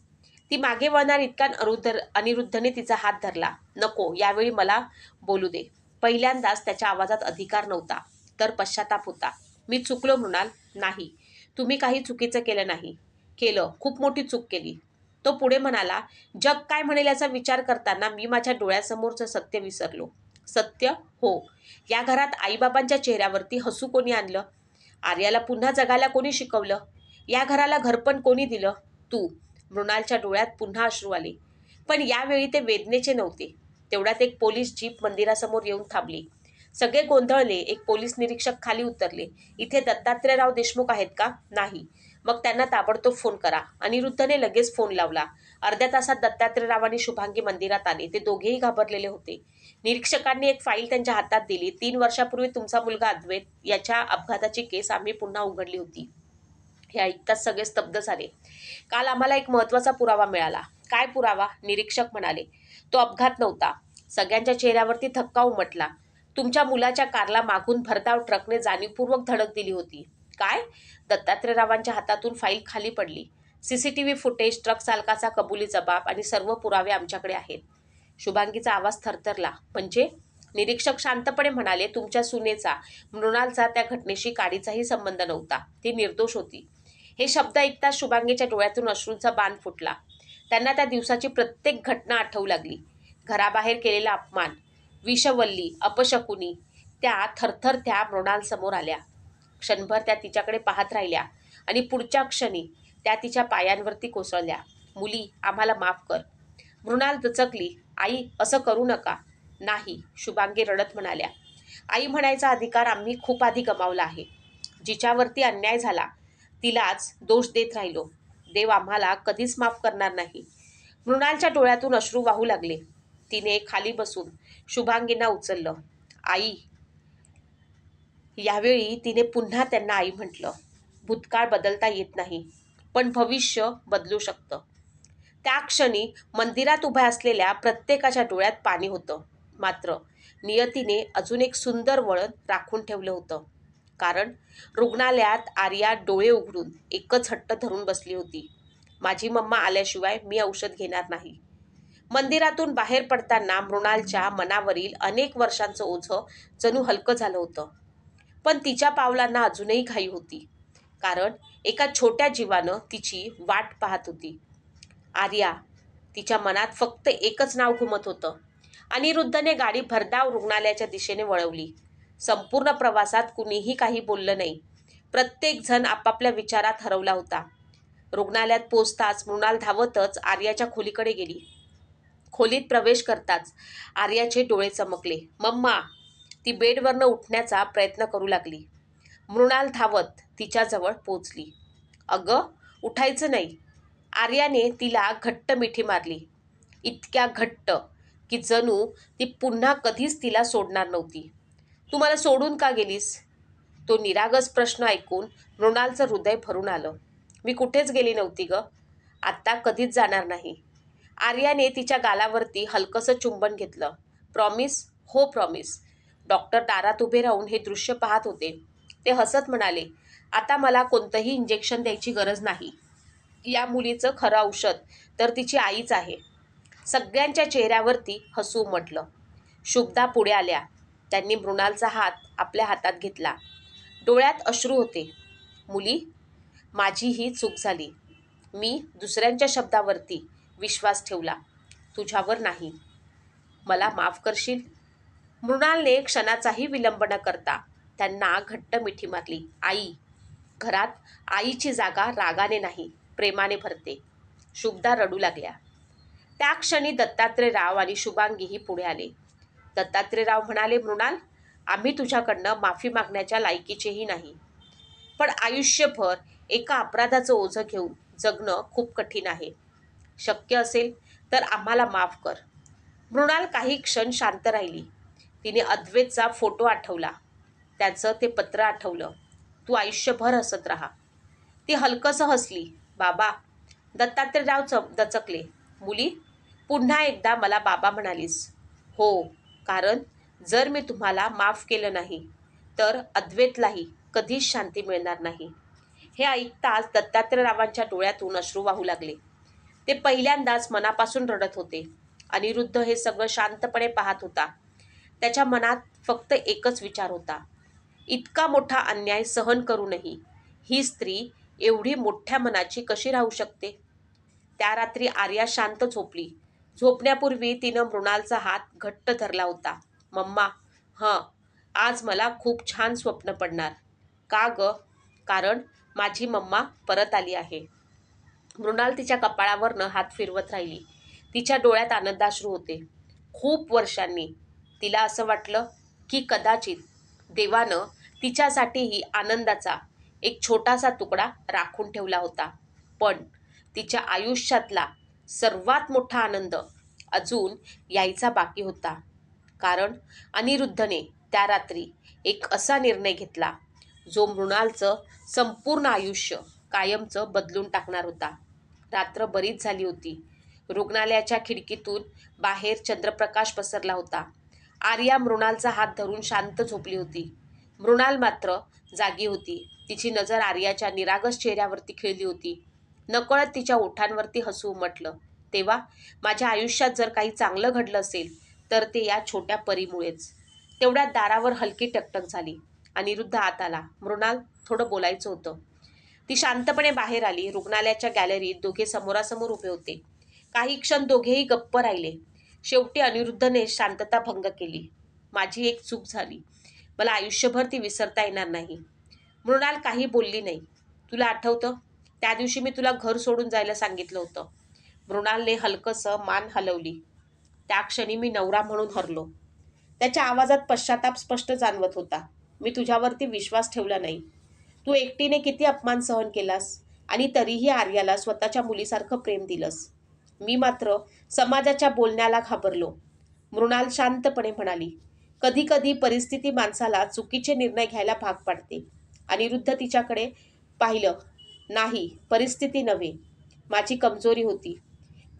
ती मागे वळणार इतक्यात अनिरुद्धने तिचा हात धरला. नको, यावेळी मला बोलू दे. पहिल्यांदाच त्याच्या आवाजात अधिकार नव्हता, तर पश्चाताप होता. मी चुकलो मृणाल. नाही, तुम्ही काही चुकीचं केलं नाही. केलं, खूप मोठी चूक केली. तो पुढे म्हणाला. जग काय म्हणेल याचा विचार करताना मी माझ्या डोळ्यासमोरचं सत्य विसरलो. सत्य? हो. या घरात आईबाबांच्या चेहऱ्यावरती हसू कोणी आणलं? आर्याला पुन्हा जगायला कोणी शिकवलं? या घराला घरपण कोणी दिलं? तू. मृणालच्या डोळ्यात पुन्हा अश्रू आले. पण यावेळी ते वेदनेचे नव्हते. तेवढ्यात एक पोलीस जीप मंदिरासमोर येऊन थांबली. सगळे गोंधळले. एक पोलीस निरीक्षक खाली उतरले. इथे दत्तात्रयराव देशमुख आहेत का? नाही. मग त्यांना ताबडतोब फोन करा. अनिरुद्धने लगेच फोन लावला. अर्ध्या तासात दत्तात्रयराव आणि शुभांगी मंदिरात आले. ते दोघेही घाबरलेले होते. निरीक्षकांनी एक फाईल त्यांच्या हातात दिली. 3 वर्षापूर्वी तुमचा मुलगा अद्वैत याच्या अपघाताची केस आम्ही पुन्हा उघडली होती. हे ऐकताच सगळे स्तब्ध झाले. काल आम्हाला एक महत्वाचा पुरावा मिळाला. काय पुरावा? निरीक्षक म्हणाले. तो अपघात नव्हता. सगळ्यांच्या चेहऱ्यावरती थक्का उमटला. तुमच्या मुलाच्या कारला मागून भरधाव ट्रकने जाणीवपूर्वक धडक दिली होती. काय? दत्तात्रयरावांच्या हातातून फाईल खाली पडली. सीसीटीव्ही फुटेज, ट्रक चालकाचा कबुली जबाब आणि सर्व पुरावे आमच्याकडे आहेत. शुभांगीचा आवाज थरथरला. म्हणजे? निरीक्षक शांतपणे म्हणाले, तुमच्या सुनेचा, मृणालचा त्या घटनेशी काडीचाही संबंध नव्हता. ती निर्दोष होती. हे शब्द ऐकताच शुभांगीच्या डोळ्यातून अश्रूंचा बाण फुटला. त्यांना त्या दिवसाची प्रत्येक घटना आठवू लागली. घराबाहेर केलेला अपमान, विषवल्ली, अपशकुनी, त्या थरथरत्या मृणालसमोर आल्या. क्षणभर त्या तिच्याकडे पाहत राहिल्या आणि पुढच्या क्षणी त्या तिच्या पायांवरती कोसळल्या. मुली, आम्हाला माफ कर. मृणाल दचकली. आई, असं करू नका. नाही, शुभांगी रडत म्हणाल्या. आई म्हणायचा अधिकार आम्ही खूप आधी गमावला आहे. जिच्यावरती अन्याय झाला तिलाच दोष देत राहिलो. देव आम्हाला कधीच माफ करणार नाही. मृणालच्या डोळ्यातून अश्रू वाहू लागले. तिने खाली बसून शुभांगींना उचललं. आई. यावेळी तिने पुन्हा त्यांना आई म्हटलं. भूतकाळ बदलता येत नाही, पण भविष्य बदलू शकतं. त्या क्षणी मंदिरात उभ्या असलेल्या प्रत्येकाच्या डोळ्यात पाणी होतं. मात्र नियतीने अजून एक सुंदर वळण राखून ठेवलं होतं. कारण रुग्णालयात आर्या डोळे उघडून एकच हट्ट धरून बसली होती. माझी मम्मा आल्याशिवाय मी औषध घेणार नाही. मंदिरातून बाहेर पडताना मृणालच्या मनावरील अनेक वर्षांचं ओझं जणू हलकं झालं होतं. पण तिच्या पावलांना अजूनही घाई होती. कारण एका छोट्या जीवानं तिची वाट पाहत होती. आर्या. तिच्या मनात फक्त एकच नाव घुमत होतं. अनिरुद्धने गाडी भरधाव रुग्णालयाच्या दिशेने वळवली. संपूर्ण प्रवासात कुणीही काही बोललं नाही. प्रत्येक जण आपापल्या विचारात हरवला होता. रुग्णालयात पोचताच मृणाल धावतच आर्याच्या खोलीकडे गेली. खोलीत प्रवेश करताच आर्याचे डोळे चमकले. मम्मा. ती बेडवरनं उठण्याचा प्रयत्न करू लागली. मृणाल धावत तिच्याजवळ पोचली. अगं, उठायचं नाही. आर्याने तिला घट्ट मिठी मारली. इतक्या घट्ट की जणू ती पुन्हा कधीच तिला सोडणार नव्हती. तू मला सोडून का गेलीस? तो निरागस प्रश्न ऐकून मृणालचं हृदय भरून आलं. मी कुठेच गेली नव्हती ग. आत्ता कधीच जाणार नाही. आर्याने तिच्या गालावरती हलकंसं चुंबन घेतलं. प्रॉमिस? हो, प्रॉमिस. डॉक्टर दारात उभे राहून हे दृश्य पाहत होते. ते हसत म्हणाले, आता मला कोणतंही इंजेक्शन द्यायची गरज नाही. या मुलीचं खरं औषध तर तिची आईच आहे. सगळ्यांच्या चेहऱ्यावरती हसू उमटलं. शुभदा पुढे आल्या. त्यांनी मृणालचा हात आपल्या हातात घेतला. डोळ्यात अश्रू होते. मुली, माझी ही चूक झाली. मी दुसऱ्यांच्या शब्दावरती विश्वास ठेवला, तुझ्यावर नाही. मला माफ करशील? मृणालने क्षणाचाही विलंब न करता त्यांना घट्ट मिठी मारली. आई. घरात आईची जागा रागाने नाही, प्रेमाने भरते. शुभदा रडू लागल्या. त्या क्षणी दत्तात्रयराव आणि शुभांगीही पुढे आले. दत्तात्रयराव म्हणाले, मृणाल, आम्ही तुझ्याकडनं माफी मागण्याच्या लायकीचेही नाही. पण आयुष्यभर एका अपराधाचं ओझं घेऊन जगणं खूप कठीण आहे. शक्य असेल तर आम्हाला माफ कर. मृणाल काही क्षण शांत राहिली. तिने अद्वैतचा फोटो आठवला. त्याचं ते पत्र आठवलं. तू आयुष्यभर हसत राहा. ती हलकंसं हसली. बाबा. दत्तात्रयराव दचकले. मुली, पुन्हा एकदा मला बाबा म्हणालीस? हो, कारण जर मी तुम्हाला माफ केलं नाही तर अद्वैतलाही कधीच शांती मिळणार नाही. हे ऐकताच दत्तात्रयरावांच्या डोळ्यातून अश्रू वाहू लागले. ते पहिल्यांदाच मनापासून रडत होते. अनिरुद्ध हे सगळं शांतपणे पाहत होता. त्याच्या मनात फक्त एकच विचार होता. इतका मोठा अन्याय सहन करूनही ही स्त्री एवढी मोठ्या मनाची कशी राहू शकते? त्या रात्री आर्या शांत झोपली. झोपण्यापूर्वी तिनं मृणालचा हात घट्ट धरला होता. मम्मा, आज मला खूप छान स्वप्न पडणार. का ग? कारण माझी मम्मा परत आली आहे. मृणाल तिच्या कपाळावरनं हात फिरवत राहिली. तिच्या डोळ्यात आनंदाश्रू होते. खूप वर्षांनी तिला असं वाटलं की कदाचित देवानं तिच्यासाठीही आनंदाचा एक छोटासा तुकडा राखून ठेवला होता. पण तिच्या आयुष्यातला सर्वात मोठा आनंद अजून यायचा बाकी होता. कारण अनिरुद्धने त्या रात्री एक असा निर्णय घेतला जो मृणालचं संपूर्ण आयुष्य कायमचं बदलून टाकणार होता. रात्र बरीच झाली होती. रुग्णालयाच्या खिडकीतून बाहेर चंद्रप्रकाश पसरला होता. आर्या मृणालचा हात धरून शांत झोपली होती. मृणाल मात्र जागी होती. तिची नजर आर्याच्या निरागस चेहऱ्यावरती खिळली होती. नकळत तिच्या ओठांवरती हसू उमटलं. तेव्हा माझ्या आयुष्यात जर काही चांगलं घडलं असेल तर ते या छोट्या परीमुळेच. तेवढ्यात दारावर हलकी टकटक झाली. अनिरुद्ध आत आला. मृणाल, थोडं बोलायचं होतं. ती शांतपणे बाहेर आली. रुग्णालयाच्या गॅलरीत दोघे समोरासमोर उभे होते. काही क्षण दोघेही गप्प राहिले. शेवटी अनिरुद्धने शांतता भंग केली. माझी एक चूक झाली. मला आयुष्यभर ती विसरता येणार नाही. मृणाल काही बोलली नाही. तुला आठवतं, त्या दिवशी मी तुला घर सोडून जायला सांगितलं होतं. मृणालने हलकंसं मान हलवली. त्या क्षणी मी नवरा म्हणून हरलो. त्याच्या आवाजात पश्चाताप स्पष्ट जाणवत होता. मी तुझ्यावरती विश्वास ठेवला नाही. तू एकटीने किती अपमान सहन केलास आणि तरीही आर्याला स्वतःच्या मुलीसारखं प्रेम दिलंस. मी मात्र समाजाच्या बोलण्याला घाबरलो. मृणाल शांतपणे म्हणाली. कधी कधी परिस्थिती माणसाला चुकीचे निर्णय घ्यायला भाग पाडते. अनिरुद्ध तिच्याकडे पाहिलं. नाही, परिस्थिती नव्हे, माझी कमजोरी होती.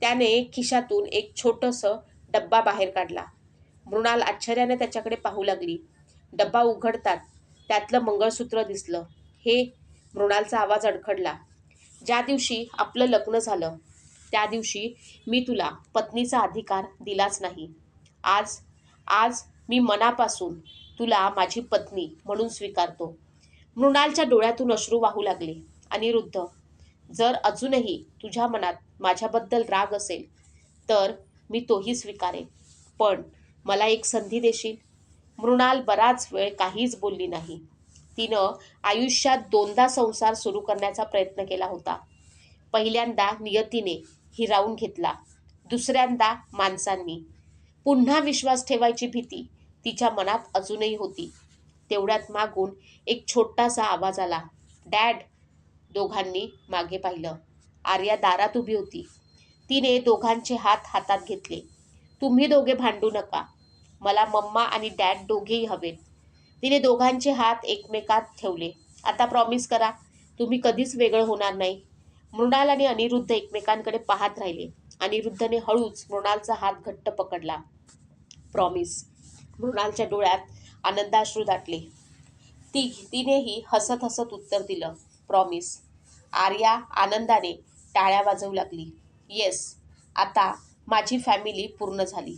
त्याने खिशातून एक छोटंसं डब्बा बाहेर काढला. मृणाल आश्चर्याने त्याच्याकडे पाहू लागली. डब्बा उघडतात त्यातलं मंगळसूत्र दिसलं. हे, मृणालचा आवाज अडखडला. ज्या दिवशी आपलं लग्न झालं त्या दिवशी मी तुला पत्नीचा अधिकार दिलाच नाही. आज आज मी मनापासून तुला माझी पत्नी म्हणून स्वीकारतो. मृणालच्या डोळ्यातून अश्रू वाहू लागले. अनिरुद्ध, जर अजूनही तुझ्या मनात माझ्याबद्दल राग असेल तर मी तोही स्वीकारेन. पण मला एक संधी देशील? मृणाल बराच वेळ काहीच बोलली नाही. तिनं आयुष्यात दोनदा संसार सुरू करण्याचा प्रयत्न केला होता. पहिल्यांदा नियतीने हिरावून घेतला, दुसऱ्यांदा माणसांनी. पुन्हा विश्वास ठेवायची भीती तिच्या मनात अजूनही होती. तेवढ्यात मागून एक छोटासा आवाज आला. डॅड. दोघांनी मागे पाहिलं. आर्या दारात उभी होती. तिने दोघांचे हात हातात घेतले. तुम्ही दोघे भांडू नका. मला मम्मा आणि डॅड दोघेही हवेत. तिने दोघांचे हात एकमेकात ठेवले. आता प्रॉमिस करा, तुम्ही कधीच वेगळं होणार नाही. मृणाल आणि अनिरुद्ध एकमेकांकडे पाहत राहिले. अनिरुद्धने हळूच मृणालचा हात घट्ट पकडला. प्रॉमिस. मृणालच्या डोळ्यात आनंदाश्रू दाटले. तिनेही हसत हसत उत्तर दिलं, प्रॉमिस. आर्या आनंदाने टाळ्या वाजवू लागली. येस, आता माझी फॅमिली पूर्ण झाली.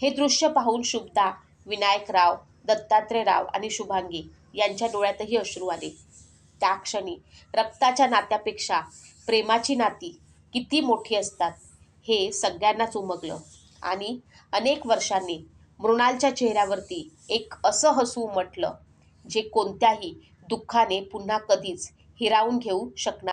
हे दृश्य पाहून शुभदा, विनायकराव, दत्तात्रेयराव आणि शुभांगी यांच्या डोळ्यातही अश्रू आले. त्या क्षणी रक्ताच्या नात्यापेक्षा प्रेमाची नाती किती मोठी असतात हे सगळ्यांनाच उमगलं. आणि अनेक वर्षांनी मृणालच्या चेहऱ्यावरती एक असं हसू उमटलं जे कोणत्याही दुःखाने पुन्हा कधीच हिरावून घेऊ शकणार